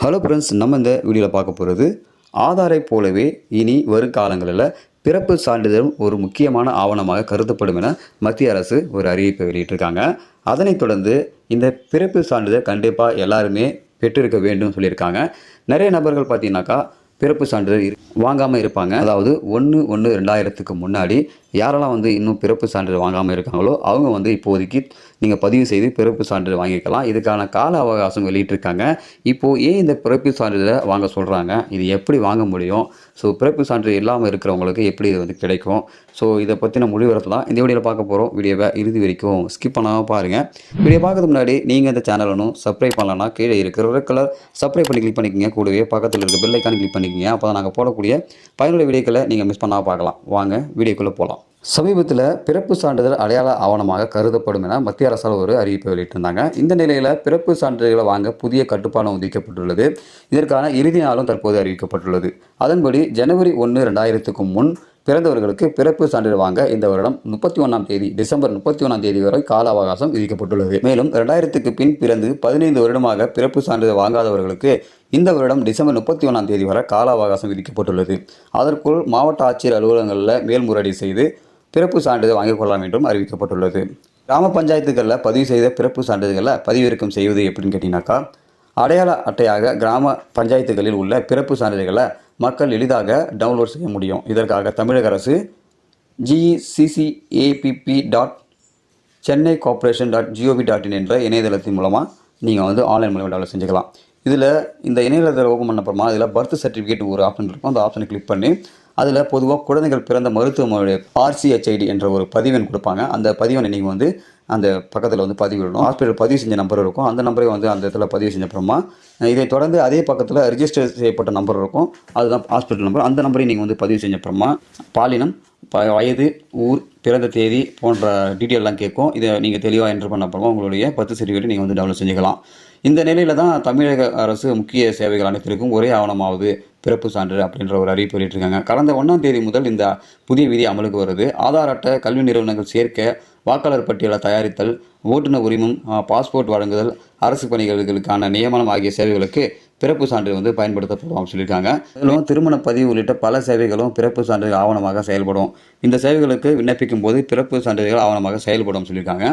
Hello friends, நம்ம இந்த வீடியோவில் பார்க்க போகிறது ஆதாரை போலவே இனி வருங்காலங்களில் பிறப்பு சான்றிதழும் ஒரு முக்கியமான ஆவணமாக கருதப்படும் என மத்திய அரசு ஒரு அறிவிப்பை வெளியிட்டிருக்காங்க. அதனைத் தொடர்ந்து இந்த பிறப்பு சான்றிதழ் கண்டிப்பாக எல்லாருமே பெற்றிருக்க வேண்டும் சொல்லியிருக்காங்க. நிறைய நபர்கள் பார்த்தீங்கன்னாக்கா பிறப்பு சான்றிதழ் வாங்காமல் இருப்பாங்க. அதாவது 1/1/2000 முன்னாடி யாரெல்லாம் இன்னும் பிறப்பு சான்றிதழ் வாங்காமல் இருக்காங்களோ அவங்க இப்போதைக்கு நீங்கள் பதிவு செய்து பிறப்பு சான்றிதழ் வாங்கிக்கலாம். இதுக்கான கால அவகாசம் வெளியிட்டிருக்காங்க. இப்போது ஏன் இந்த பிறப்பு சான்றிதழை வாங்க சொல்கிறாங்க, இது எப்படி வாங்க முடியும், ஸோ பிறப்பு சான்றிதழ் இல்லாமல் இருக்கிறவங்களுக்கு எப்படி இது கிடைக்கும், ஸோ இதை பற்றின முடிவெடுத்து தான் இந்த வீடியோவில் பார்க்க போகிறோம். வீடியோவை இறுதி வரைக்கும் ஸ்கிப் பண்ணாமல் பாருங்கள். வீடியோ பார்க்கறதுக்கு முன்னாடி நீங்கள் இந்த சேனல் ஒன்றும் சப்ஸ்கிரைப் பண்ணலன்னா கீழே இருக்கிற ரெட் கலர் சப்ஸ்கிரைப் பண்ணி கிளிக் பண்ணிக்கோங்க. கூடவே பக்கத்தில் இருக்க பெல் ஐக்கான் கிளிக் பண்ணிக்கோங்க. அப்போ தான் நாங்கள் போடக்கூடிய பயனுள்ள வீடியோக்களை நீங்கள் மிஸ் பண்ணாமல் பார்க்கலாம். வாங்க வீடியோக்குள்ளே போகலாம். சமீபத்தில் பிறப்பு சான்றிதழ் அடையாள ஆவணமாக கருதப்படும் என மத்திய அரசால் ஒரு அறிவிப்பை வெளியிட்டிருந்தாங்க. இந்த நிலையில் பிறப்பு சான்றிதழ்களை வாங்க புதிய கட்டுப்பாடும் விதிக்கப்பட்டுள்ளது. இதற்கான இறுதி நாளும் தற்போது அறிவிக்கப்பட்டுள்ளது. அதன்படி ஜனவரி 1, 2000 முன் பிறந்தவர்களுக்கு பிறப்பு சான்றிதழ் வாங்க இந்த வருடம் 31ஆம் தேதி டிசம்பர் 31ஆம் தேதி வரை கால அவகாசம் விதிக்கப்பட்டுள்ளது. மேலும் 2000 பின் பிறந்து 15 வருடமாக பிறப்பு சான்றிதழ் வாங்காதவர்களுக்கு இந்த வருடம் டிசம்பர் 31ஆம் தேதி வரை கால அவகாசம் விதிக்கப்பட்டுள்ளது. அதற்குள் மாவட்ட ஆட்சியர் அலுவலகங்களில் மேல்முறையீடு செய்து பிறப்பு சான்றிதழ் வாங்கிக் கொள்ளலாம் என்றும் அறிவிக்கப்பட்டுள்ளது. கிராம பஞ்சாயத்துகளில் பதிவு செய்த பிறப்பு சான்றிதழ்களை பதிவிறக்கம் செய்வது எப்படின்னு கேட்டிங்கனாக்கா, அடையாள அட்டையாக கிராம பஞ்சாயத்துகளில் உள்ள பிறப்பு சான்றிதழ்களை மக்கள் எளிதாக டவுன்லோட் செய்ய முடியும். இதற்காக தமிழக அரசு GECCAPP.ChennaiCorporation.gov.in என்ற இணையதளத்தின் மூலமாக நீங்கள் ஆன்லைன் மூலமாக டவுன்லோட் செஞ்சுக்கலாம். இதில் இந்த இணையதளத்தில் ஓப்பன் பண்ண அப்புறமா அதில் பர்த் சர்டிஃபிகேட் ஒரு ஆப்ஷன் இருக்கும். அந்த ஆப்ஷனை கிளிக் பண்ணி அதில் பொதுவாக குழந்தைகள் பிறந்த மருத்துவமனையுடைய RCHID என்ற ஒரு பதிவெண் கொடுப்பாங்க. அந்த பதிவெண்ணை நீங்கள் அந்த பக்கத்தில் பதிவிடணும். ஹாஸ்பிட்டல் பதிவு செஞ்ச நம்பர் இருக்கும். அந்த நம்பரை அந்த இடத்துல பதிவு செஞ்ச அப்புறமா இதை தொடர்ந்து அதே பக்கத்தில் ரிஜிஸ்டர் செய்யப்பட்ட நம்பர் இருக்கும். அதுதான் ஹாஸ்பிட்டல் நம்பர். அந்த நம்பரை நீங்கள் பதிவு செஞ்ச அப்புறமா பாலினம், வயது, ஊர், பிறந்த தேதி போன்ற டீட்டெயிலெலாம் கேட்கும். இதை நீங்கள் தெளிவாக என்ட்ரு பண்ண அப்புறமா உங்களுடைய பர்த் சர்டிஃபிகேட் நீங்கள் டவுன்லோட் செஞ்சுக்கலாம். இந்த நிலையில் தான் தமிழக அரசு முக்கிய சேவைகள் அனைத்திற்கும் ஒரே ஆவணமாவது பிறப்பு சான்று அப்படின்ற ஒரு அறிவிப்பு வெளியிட்டிருக்காங்க. கடந்த 1ஆம் தேதி முதல் இந்த புதிய விதி அமலுக்கு வருது. ஆதார் அட்டை, கல்வி நிறுவனங்கள் சேர்க்க, வாக்காளர் பட்டியலை தயாரித்தல், ஓட்டுநர் உரிமம், பாஸ்போர்ட் வழங்குதல், அரசு பணிகளுக்கான நியமனம் ஆகிய சேவைகளுக்கு பிறப்பு சான்று பயன்படுத்தப்படும் அப்படின்னு சொல்லியிருக்காங்க. அதிலும் திருமண பதிவு உள்ளிட்ட பல சேவைகளும் பிறப்பு சான்றிதழ் ஆவணமாக செயல்படும். இந்த சேவைகளுக்கு விண்ணப்பிக்கும் போது பிறப்பு சான்றிதழ் ஆவணமாக செயல்படும் சொல்லியிருக்காங்க.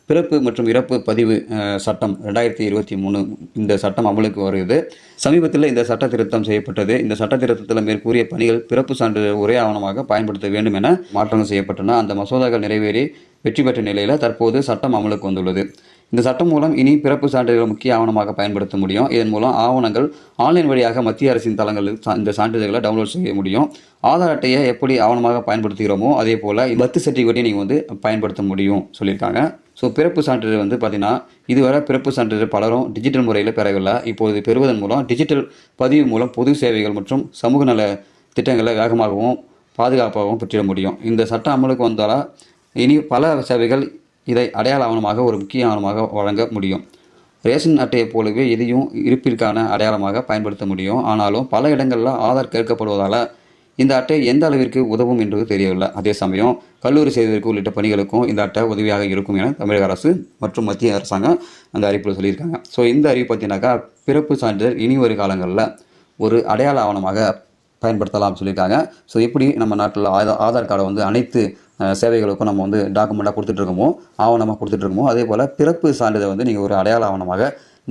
பிறப்பு மற்றும் இறப்பு பதிவு சட்டம் 2023 இந்த சட்டம் அமலுக்கு வருகிறது. சமீபத்தில் இந்த சட்ட திருத்தம் செய்யப்பட்டது. இந்த சட்ட திருத்தத்தில் மேற்கூறிய பணிகள் பிறப்பு சான்றிதழ் ஒரே ஆவணமாக பயன்படுத்த வேண்டும் என மாற்றங்கள் செய்யப்பட்டன. அந்த மசோதாக்கள் நிறைவேறி வெற்றி பெற்ற நிலையில் தற்போது சட்டம் அமலுக்கு வந்துள்ளது. இந்த சட்டம் மூலம் இனி பிறப்பு சான்றிதழ் முக்கிய ஆவணமாக பயன்படுத்த முடியும். இதன் மூலம் ஆவணங்கள் ஆன்லைன் வழியாக மத்திய அரசின் தளங்களில் இந்த சான்றிதழ்களை டவுன்லோட் செய்ய முடியும். ஆதார் அட்டையை எப்படி ஆவணமாக பயன்படுத்துகிறோமோ அதே போல் பர்த் சர்டிஃபிகேட்டை நீங்கள் பயன்படுத்த முடியும் சொல்லியிருக்காங்க. ஸோ பிறப்பு சான்றிதழ் பார்த்தீங்கன்னா இதுவரை பிறப்பு சான்றிதழ் பலரும் டிஜிட்டல் முறையில் பெறவில்லை. இப்போது பெறுவதன் மூலம் டிஜிட்டல் பதிவு மூலம் பொது சேவைகள் மற்றும் சமூக நல திட்டங்களை வேகமாகவும் பாதுகாப்பாகவும் பெற்றிட முடியும். இந்த சட்டம் அமலுக்கு வந்தால் இனி பல சேவைகள் இதை அடையாள ஆவணமாக ஒரு முக்கிய ஆவணமாக வழங்க முடியும். ரேஷன் அட்டையை போலவே இதையும் இருப்பிற்கான அடையாளமாக பயன்படுத்த முடியும். ஆனாலும் பல இடங்களில் ஆதார் கேட்கப்படுவதால் இந்த அட்டை எந்த அளவிற்கு உதவும் என்பது தெரியவில்லை. அதே சமயம் கல்லூரி செய்வதற்கு உள்ளிட்ட பணிகளுக்கும் இந்த அட்டை உதவியாக இருக்கும் என தமிழக அரசு மற்றும் மத்திய அரசாங்கம் அந்த அறிவிப்பில் சொல்லியிருக்காங்க. ஸோ இந்த அறிவிப்பு பார்த்தீங்கன்னாக்கா பிறப்பு சான்றிதழ் இனி வரும் காலங்களில் ஒரு அடையாள ஆவணமாக பயன்படுத்தலாம் சொல்லியிருக்காங்க. ஸோ எப்படி நம்ம நாட்டில் ஆதார் கார்டை அனைத்து சேவைகளுக்கும் நம்ம டாக்குமெண்ட்டாக கொடுத்துட்ருக்கோமோ, ஆவணமாக கொடுத்துட்ருக்கோமோ, அதே போல் பிறப்பு சான்றிதழ் நீங்கள் ஒரு அடையாள ஆவணமாக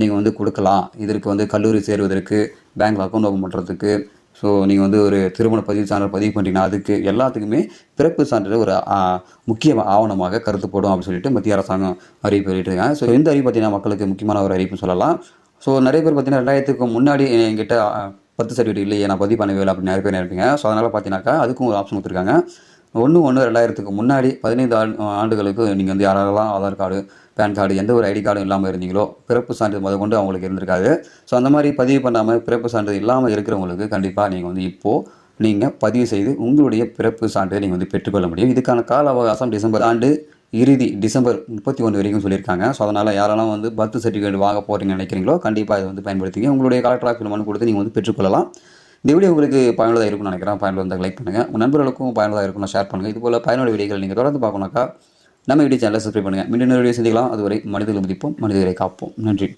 நீங்கள் கொடுக்கலாம். இதற்கு கல்லூரி சேருவதற்கு, பேங்க் அக்கௌண்ட் ஓப்பன் பண்ணுறதுக்கு, ஸோ நீங்கள் ஒரு திருமண பதிவு சான்றிதழ் பதிவு பண்ணிட்டீங்கன்னா அதுக்கு எல்லாத்துக்குமே பிறப்பு சான்றிதழ் ஒரு முக்கிய ஆவணமாக கருதப்படும் அப்படின்னு சொல்லிட்டு மத்திய அரசாங்கம் அறிவிப்பு வெளியிட்டிருக்காங்க. ஸோ இந்த அறிவிப்பு பார்த்தீங்கன்னா மக்களுக்கு முக்கியமான ஒரு அறிவிப்பு சொல்லலாம். ஸோ நிறைய பேர் பார்த்தீங்கன்னா 2000 முன்னாடி என்கிட்ட பர்த் சர்டிஃபிகேட் இல்லையே, நான் பதிவு பண்ணவே இல்லை அப்படின்னு நிறைய பேர் நினைப்பீங்க. ஸோ அதனால் பார்த்தீங்கன்னாக்கா அதுக்கும் ஒரு ஆப்ஷன் கொடுத்துருக்காங்க. 1/1/2000 முன்னாடி 15 ஆண்டுகளுக்கு நீங்கள் யாரெல்லாம் ஆதார் கார்டு, பேன் கார்டு, எந்த ஒரு ஐடி கார்டும் இல்லாமல் இருந்தீங்களோ பிறப்பு சான்றிதழ் முதற்கொண்டு அவங்களுக்கு இருந்திருக்காது. ஸோ அந்த மாதிரி பதிவு பண்ணாமல் பிறப்பு சான்றிதழ் இல்லாமல் இருக்கிறவங்களுக்கு கண்டிப்பாக நீங்கள் இப்போது பதிவு செய்து உங்களுடைய பிறப்பு சான்றிதழ் நீங்கள் பெற்றுக்கொள்ள முடியும். இதுக்கான கால அவகாசம் டிசம்பர் ஆண்டு இறுதி டிசம்பர் 31 வரைக்கும் சொல்லியிருக்காங்க. ஸோ அதனால் யாரெல்லாம் பர்த் சர்டிஃபிகேட் வாங்க போகிறீங்கன்னு நினைக்கிறீங்களோ கண்டிப்பாக இதை பயன்படுத்திங்க. உங்களுடைய கலெக்டர் ஆஃபீஸில் மனு கொடுத்து நீங்கள் பெற்றுக்கொள்ளலாம். இந்த வீடியோ உங்களுக்கு பயனுள்ளதாக இருக்கும்னு நினைக்கிறேன். பயனுள்ள லைக் பண்ணுங்கள். உங்கள் நண்பர்களுக்கும் பயனுள்ளதாக இருக்கும்னு ஷேர் பண்ணுங்கள். இதுபோல் பயனுள்ள வீடியோக்கள் நீங்கள் தொடர்ந்து பார்க்கணுனாக்கா நம்ம வீடியோ சேனலை சப்ஸ்கிரைப் பண்ணுங்கள். மீண்டும் வீடியோ சந்திக்கலாம். அதுவரை மனிதர்களை மதிப்போம், மனிதர்களை காப்போம். நன்றி.